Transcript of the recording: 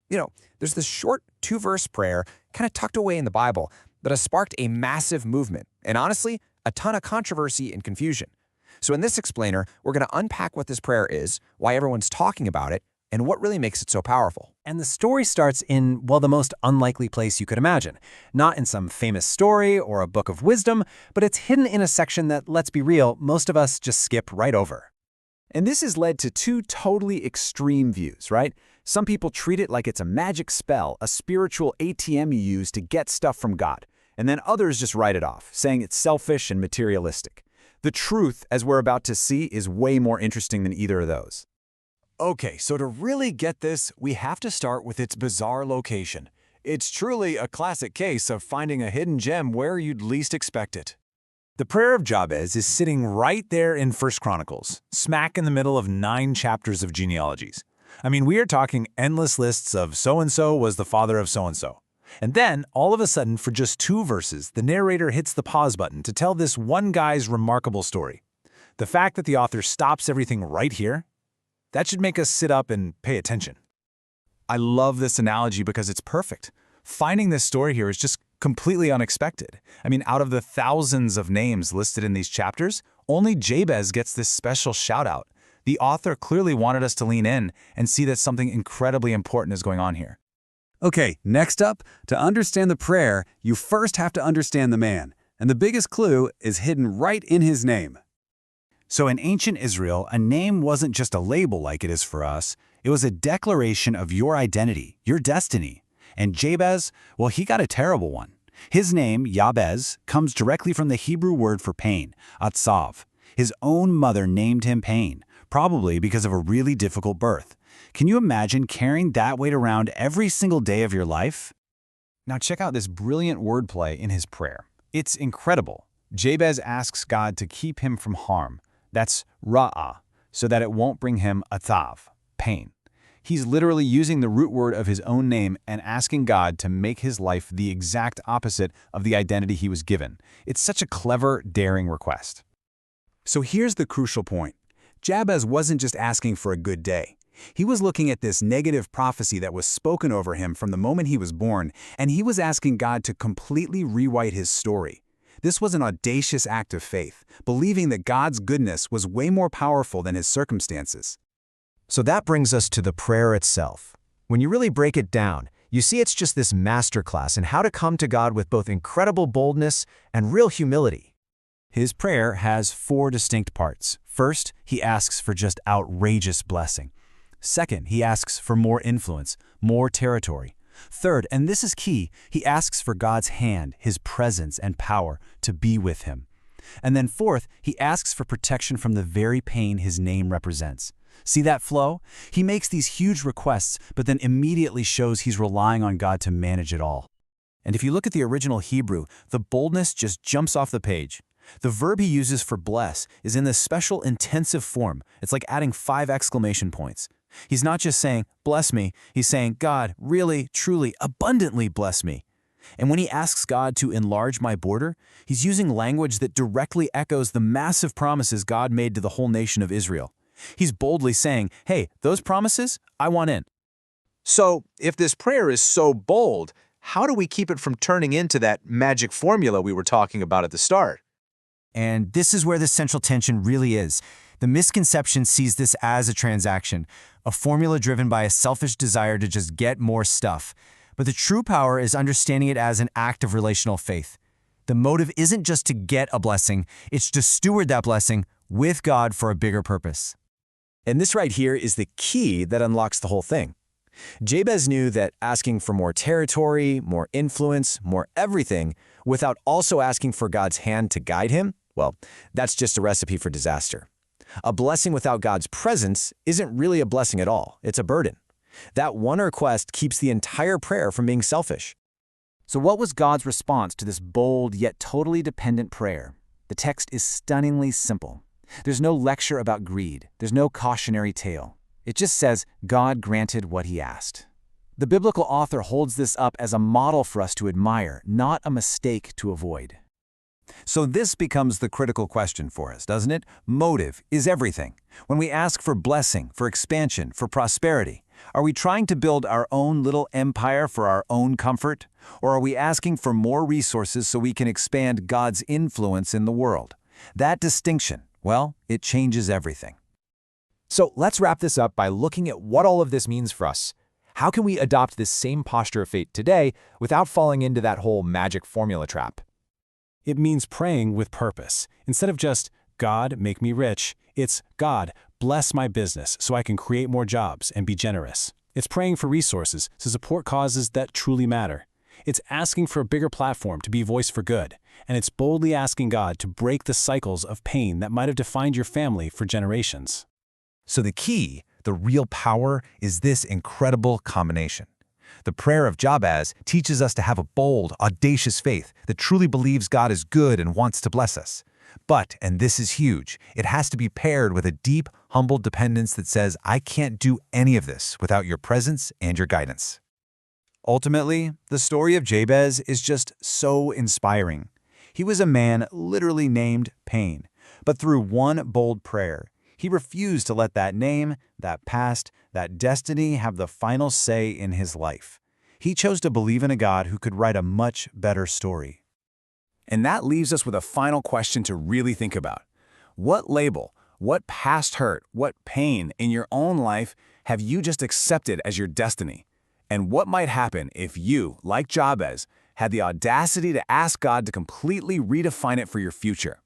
You know, there's this short two-verse prayer kind of tucked away in the Bible that has sparked a massive movement and honestly, a ton of controversy and confusion. So in this explainer, we're going to unpack what this prayer is, why everyone's talking about it, and what really makes it so powerful. And the story starts in, well, the most unlikely place you could imagine. Not in some famous story or a book of wisdom, but it's hidden in a section that, let's be real, most of us just skip right over. And this has led to two totally extreme views, right? Some people treat it like it's a magic spell, a spiritual ATM you use to get stuff from God. And then others just write it off, saying it's selfish and materialistic. The truth, as we're about to see, is way more interesting than either of those. Okay, so to really get this, we have to start with its bizarre location. It's truly a classic case of finding a hidden gem where you'd least expect it. The Prayer of Jabez is sitting right there in 1 Chronicles, smack in the middle of 9 chapters of genealogies. I mean, we are talking endless lists of so-and-so was the father of so-and-so. And then, all of a sudden, for just 2 verses, the narrator hits the pause button to tell this one guy's remarkable story. The fact that the author stops everything right here, that should make us sit up and pay attention. I love this analogy because it's perfect. Finding this story here is just completely unexpected. I mean, out of the thousands of names listed in these chapters, only Jabez gets this special shout-out. The author clearly wanted us to lean in and see that something incredibly important is going on here. Okay, next up, to understand the prayer, you first have to understand the man. And the biggest clue is hidden right in his name. So in ancient Israel, a name wasn't just a label like it is for us. It was a declaration of your identity, your destiny. And Jabez, well, he got a terrible one. His name, Jabez, comes directly from the Hebrew word for pain, atzav. His own mother named him pain, probably because of a really difficult birth. Can you imagine carrying that weight around every single day of your life? Now check out this brilliant wordplay in his prayer. It's incredible. Jabez asks God to keep him from harm. That's ra'ah, so that it won't bring him atzav, pain. He's literally using the root word of his own name and asking God to make his life the exact opposite of the identity he was given. It's such a clever, daring request. So here's the crucial point. Jabez wasn't just asking for a good day. He was looking at this negative prophecy that was spoken over him from the moment he was born, and he was asking God to completely rewrite his story. This was an audacious act of faith, believing that God's goodness was way more powerful than his circumstances. So that brings us to the prayer itself. When you really break it down, you see it's just this masterclass in how to come to God with both incredible boldness and real humility. His prayer has 4 distinct parts. First, he asks for just outrageous blessing. Second, he asks for more influence, more territory. Third, and this is key, he asks for God's hand, his presence and power to be with him. And then fourth, he asks for protection from the very pain his name represents. See that flow? He makes these huge requests, but then immediately shows he's relying on God to manage it all. And if you look at the original Hebrew, the boldness just jumps off the page. The verb he uses for bless is in this special intensive form. It's like adding 5 exclamation points. He's not just saying, bless me, he's saying, God, really, truly, abundantly bless me. And when he asks God to enlarge my border, he's using language that directly echoes the massive promises God made to the whole nation of Israel. He's boldly saying, hey, those promises, I want in. So, if this prayer is so bold, how do we keep it from turning into that magic formula we were talking about at the start? And this is where the central tension really is. The misconception sees this as a transaction, a formula driven by a selfish desire to just get more stuff. But the true power is understanding it as an act of relational faith. The motive isn't just to get a blessing, it's to steward that blessing with God for a bigger purpose. And this right here is the key that unlocks the whole thing. Jabez knew that asking for more territory, more influence, more everything, without also asking for God's hand to guide him, well, that's just a recipe for disaster. A blessing without God's presence isn't really a blessing at all. It's a burden. That one request keeps the entire prayer from being selfish. So what was God's response to this bold yet totally dependent prayer? The text is stunningly simple. There's no lecture about greed. There's no cautionary tale. It just says God granted what he asked. The biblical author holds this up as a model for us to admire, not a mistake to avoid. So this becomes the critical question for us, doesn't it? Motive is everything. When we ask for blessing, for expansion, for prosperity, Are we trying to build our own little empire for our own comfort? Or are we asking for more resources so we can expand God's influence in the world? That distinction, well, it changes everything. So let's wrap this up by looking at what all of this means for us. How can we adopt this same posture of faith today without falling into that whole magic formula trap? It means praying with purpose. Instead of just, God, make me rich, it's, God, bless my business so I can create more jobs and be generous. It's praying for resources to support causes that truly matter. It's asking for a bigger platform to be a voice for good. And it's boldly asking God to break the cycles of pain that might have defined your family for generations. So the key, the real power, is this incredible combination. The Prayer of Jabez teaches us to have a bold, audacious faith that truly believes God is good and wants to bless us. But, and this is huge, it has to be paired with a deep, humble dependence that says, I can't do any of this without your presence and your guidance. Ultimately, the story of Jabez is just so inspiring. He was a man literally named Pain, but through one bold prayer, he refused to let that name, that past, that destiny have the final say in his life. He chose to believe in a God who could write a much better story. And that leaves us with a final question to really think about. What label, what past hurt, what pain in your own life have you just accepted as your destiny? And what might happen if you, like Jabez, had the audacity to ask God to completely redefine it for your future?